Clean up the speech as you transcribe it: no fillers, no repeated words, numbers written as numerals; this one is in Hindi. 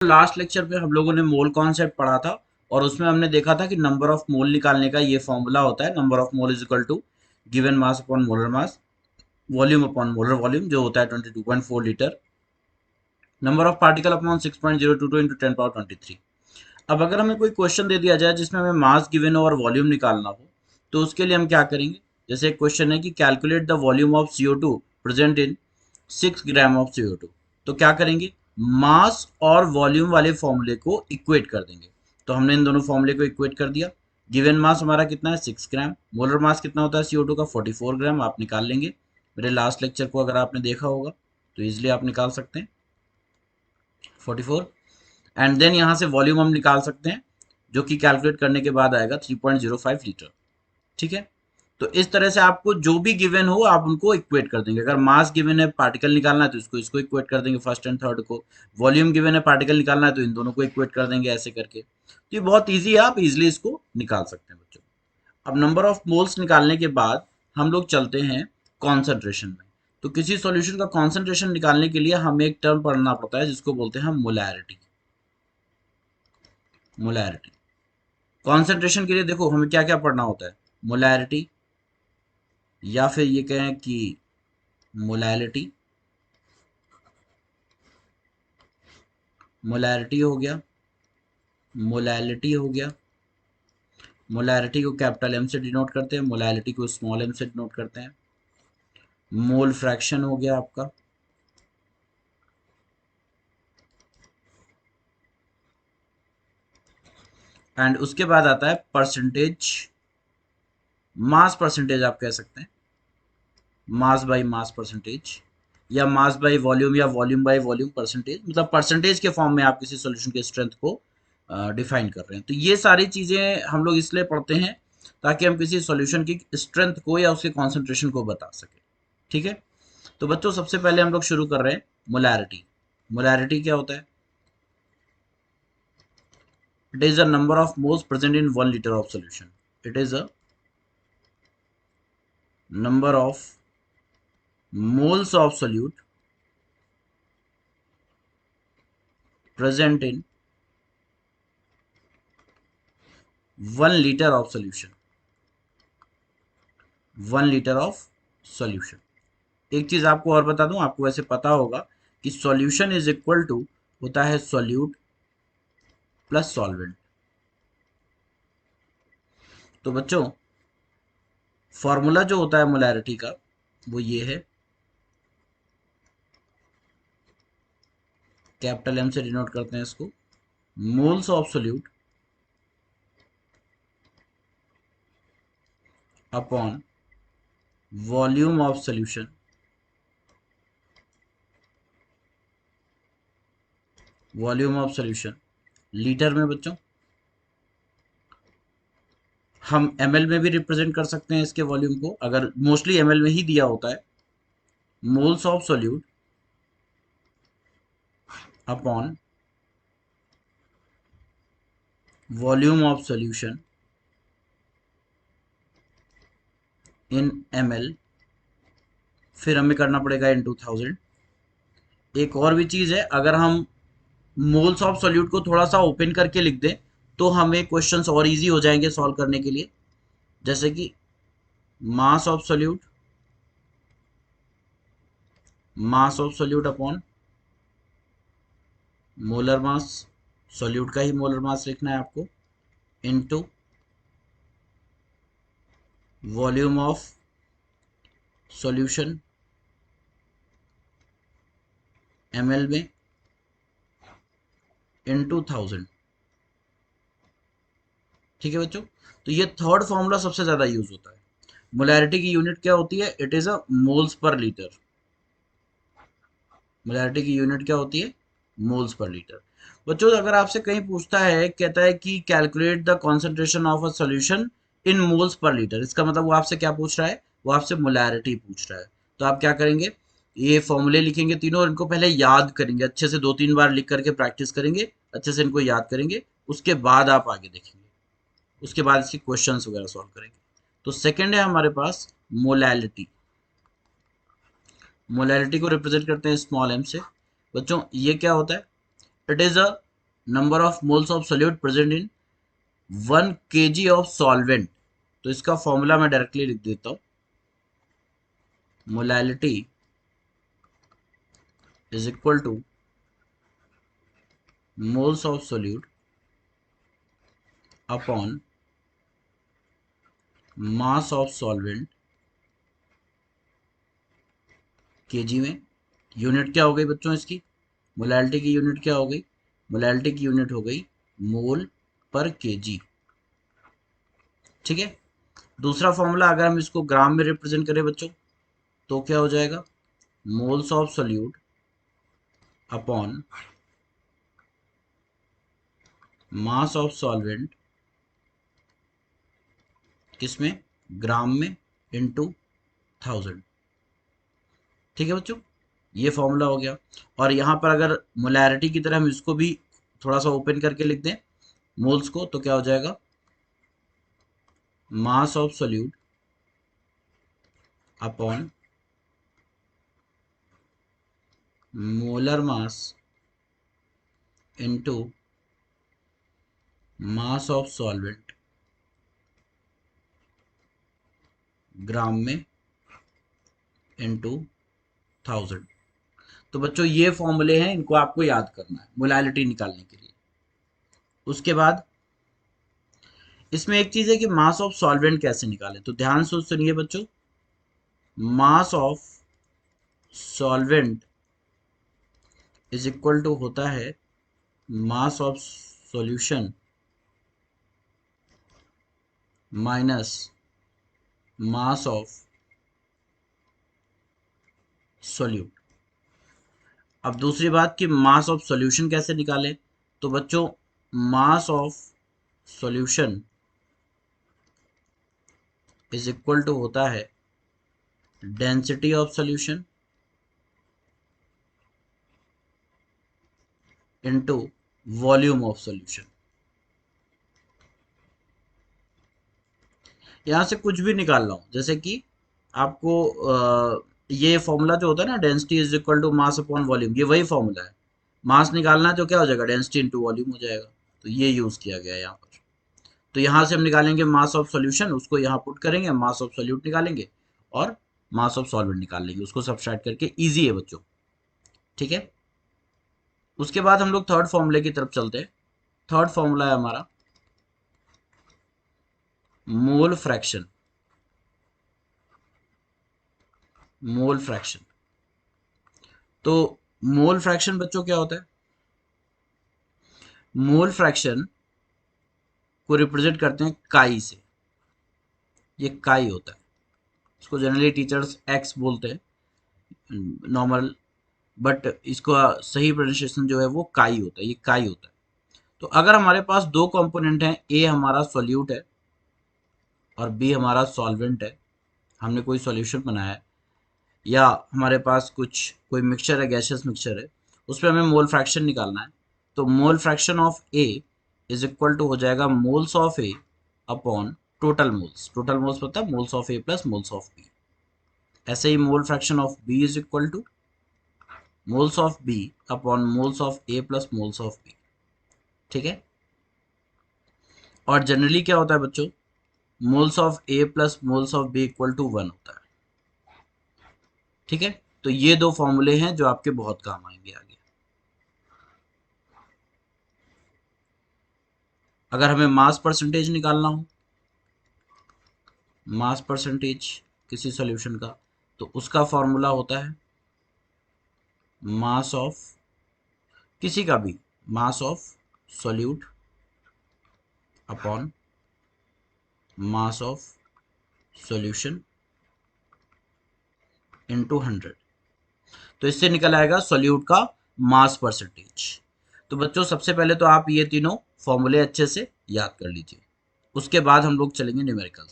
लास्ट लेक्चर पे हम लोगों ने मोल कॉन्सेप्ट पढ़ा था और उसमें हमने देखा था कि नंबर ऑफ मोल निकालने का ये फॉर्मूला होता है, number of mole is equal to given mass upon molar mass, volume upon molar volume, जो होता है 22.4 litre, number of particle upon 6.022 into 10 power 23। अब अगर हमें कोई क्वेश्चन दे दिया जाए जिसमें हमें मास गिवन हो और वॉल्यूम निकालना हो, तो उसके लिए हम क्या करेंगे? जैसे एक क्वेश्चन है कि calculate the volume of CO2 present in 6 gram of CO2, तो क्या करेंगे? मास और वॉल्यूम वाले फॉर्मूले को इक्वेट कर देंगे। तो हमने इन दोनों फॉर्मूले को इक्वेट कर दिया। गिवन मास हमारा कितना है? 6 ग्राम। मोलर मास कितना होता है CO2 का? 44 ग्राम। आप निकाल लेंगे, मेरे लास्ट लेक्चर को अगर आपने देखा होगा तो इजिली आप निकाल सकते हैं 44। एंड देन यहाँ से वॉल्यूम हम निकाल सकते हैं, जो कि कैलकुलेट करने के बाद आएगा 3.05 लीटर। ठीक है, तो इस तरह से आपको जो भी गिवन हो आप उनको इक्वेट कर देंगे। अगर मास गिवन है, पार्टिकल निकालना है, तो इसको इक्वेट कर देंगे, फर्स्ट एंड थर्ड को। वॉल्यूम गिवन है, पार्टिकल निकालना है, तो इन दोनों को इक्वेट कर देंगे, ऐसे करके। तो ये बहुत ईजी है, आप इजिली इसको निकाल सकते हैं बच्चों। अब नंबर ऑफ मोल्स निकालने के बाद हम लोग चलते हैं कॉन्सेंट्रेशन में। तो किसी सॉल्यूशन का कॉन्सेंट्रेशन निकालने के लिए हमें एक टर्म पढ़ना पड़ता है जिसको बोलते हैं मोलैरिटी। मोलैरिटी कॉन्सेंट्रेशन के लिए देखो हमें क्या क्या पढ़ना होता है? मोलैरिटी, या फिर ये कहें कि मोलैलिटी। मोलैरिटी हो गया, मोलैलिटी हो गया। मोलैरिटी को कैपिटल एम से डिनोट करते हैं, मोलैलिटी को स्मॉल एम से डिनोट करते हैं। मोल फ्रैक्शन हो गया आपका। एंड उसके बाद आता है परसेंटेज, मास परसेंटेज आप कह सकते हैं, मास बाई मास परसेंटेज, या मास बाई वॉल्यूम, या वॉल्यूम बाई वॉल्यूम परसेंटेज। मतलब परसेंटेज के फॉर्म में आप किसी सॉल्यूशन के स्ट्रेंथ को डिफाइन कर रहे हैं। तो ये सारी चीज़ें हम लोग इसलिए पढ़ते हैं ताकि हम किसी सॉल्यूशन की स्ट्रेंथ को या उसके कॉन्सेंट्रेशन को बता सकें। ठीक है, तो बच्चों सबसे पहले हम लोग शुरू कर रहे हैं मोलैरिटी। मोलैरिटी क्या होता है? It is a number of moles present in 1 litre of solution. It is a number of moles of solute present in 1 liter of solution। 1 litre of solution. एक चीज आपको और बता दूं, आपको वैसे पता होगा कि सॉल्यूशन इज इक्वल टू होता है सॉल्यूट प्लस सॉल्वेंट। तो बच्चों फॉर्मूला जो होता है मोलैरिटी का वो ये है, कैपिटल एम से डिनोट करते हैं इसको, moles of solute upon volume of solution. Volume of solution litre में बच्चों, हम ml में भी रिप्रेजेंट कर सकते हैं इसके वॉल्यूम को, अगर मोस्टली ml में ही दिया होता है। Moles of solute upon volume of solution in ml, फिर हमें करना पड़ेगा इन 2000। एक और भी चीज़ है, अगर हम मोल्स ऑफ सॉल्यूट को थोड़ा सा ओपन करके लिख दें तो हमें क्वेश्चंस और इजी हो जाएंगे सॉल्व करने के लिए। जैसे कि mass of solute, mass of solute upon molar mass, solute का ही मोलर मास लिखना है आपको, into volume of solution ml में इनटू 1000। ठीक है बच्चों, तो ये थर्ड फॉर्मूला सबसे ज्यादा यूज होता है। मोलैरिटी की यूनिट क्या होती है? It is a moles per litre. Molarity की यूनिट क्या होती है? Moles per litre. बच्चों अगर आपसे कहीं पूछता है, कहता है कि calculate the concentration of a solution in moles per litre, इसका मतलब वो आपसे क्या पूछ रहा है? वो आपसे मोलैरिटी पूछ रहा है। तो आप क्या करेंगे? ये फॉर्मूले लिखेंगे तीनों, इनको पहले याद करेंगे अच्छे से, 2-3 बार लिख करके प्रैक्टिस करेंगे, अच्छे से इनको याद करेंगे, उसके बाद आप आगे देखेंगे, उसके बाद इसके क्वेश्चंस वगैरह सॉल्व करेंगे। तो सेकंड है हमारे पास मोलैलिटी। मोलैलिटी को रिप्रेजेंट करते हैं स्मॉल एम से। बच्चों ये क्या होता है? It is a number of moles of solute present in 1 kg of solvent. तो इसका फॉर्मूला मैं डायरेक्टली लिख देता हूं, molality is equal to moles of solute upon mass of solvent KG में। यूनिट क्या हो गई बच्चों इसकी, मोलैलिटी की यूनिट क्या हो गई, मोलैलिटी की यूनिट हो गई मोल पर केजी। ठीक है। दूसरा फॉर्मूला अगर हम इसको ग्राम में रिप्रेजेंट करें बच्चों तो क्या हो जाएगा, moles of solute upon mass of solvent किसमें, ग्राम में, इनटू 1000। ठीक है बच्चों, ये फॉर्मूला हो गया। और यहाँ पर अगर मोलैरिटी की तरह हम इसको भी थोड़ा सा ओपन करके लिख दें मोल्स को, तो क्या हो जाएगा, mass of solute upon molar mass into mass of solvent gram में इनटू 1000। तो बच्चों ये फॉर्मूले हैं, इनको आपको याद करना है मोलैलिटी निकालने के लिए। उसके बाद इसमें एक चीज है कि मास ऑफ सॉल्वेंट कैसे निकालें, तो ध्यान से सुनिए बच्चों। Mass of solvent is equal to होता है mass of solution minus mass of solute. अब दूसरी बात कि मास ऑफ सॉल्यूशन कैसे निकालें, तो बच्चों mass of solution is equal to होता है density of solution into volume of solution. यहां से कुछ भी निकाल रहा हूं, जैसे कि आपको ये फॉर्मूला जो होता है ना, density is equal to mass upon volume, ये वही फॉर्मूला है। मास निकालना है तो क्या हो जाएगा, डेंसिटी इंटू वॉल्यूम हो जाएगा। तो ये यूज किया गया है यहाँ पर। तो यहाँ से हम निकालेंगे मास ऑफ सॉल्यूशन, उसको यहाँ पुट करेंगे, मास ऑफ सोल्यूट निकालेंगे और मास ऑफ सॉल्वेंट निकाल लेंगे, उसको सब्सट्रैक्ट करके। इजी है बच्चों। ठीक है। उसके बाद हम लोग थर्ड फॉर्मूले की तरफ चलते हैं। थर्ड फॉर्मूला है हमारा मोल फ्रैक्शन। मोल फ्रैक्शन, तो मोल फ्रैक्शन बच्चों क्या होता है, मोल फ्रैक्शन को रिप्रेजेंट करते हैं काई से। ये काई होता है, इसको जनरली टीचर्स एक्स बोलते हैं नॉर्मल, बट इसको सही प्रोनाउंसिएशन जो है वो काई होता है, ये काई होता है। तो अगर हमारे पास दो कंपोनेंट हैं, ए हमारा सॉल्यूट है और बी हमारा सॉल्वेंट है, हमने कोई सॉल्यूशन बनाया है, या हमारे पास कोई मिक्सचर है, गैसियस मिक्सचर है, उस पर हमें मोल फ्रैक्शन निकालना है। तो mole fraction of A is equal to हो जाएगा moles of A upon total moles. Total moles पता है, moles of A plus moles of B. ऐसे ही mole fraction of B is equal to moles of B upon moles of A plus moles of B. ठीक है। और जनरली क्या होता है बच्चों, moles of A plus moles of B equal to 1 होता है। ठीक है। तो ये दो फॉर्मूले हैं जो आपके बहुत काम आएंगे आगे। अगर हमें मास परसेंटेज निकालना हो, मास परसेंटेज किसी सॉल्यूशन का, तो उसका फॉर्मूला होता है मास ऑफ किसी का भी, mass of solute upon mass of solution into 100। तो इससे निकल आएगा सॉल्यूट का मास परसेंटेज। तो बच्चों सबसे पहले तो आप ये तीनों फॉर्मूले अच्छे से याद कर लीजिए, उसके बाद हम लोग चलेंगे न्यूमेरिकल्स।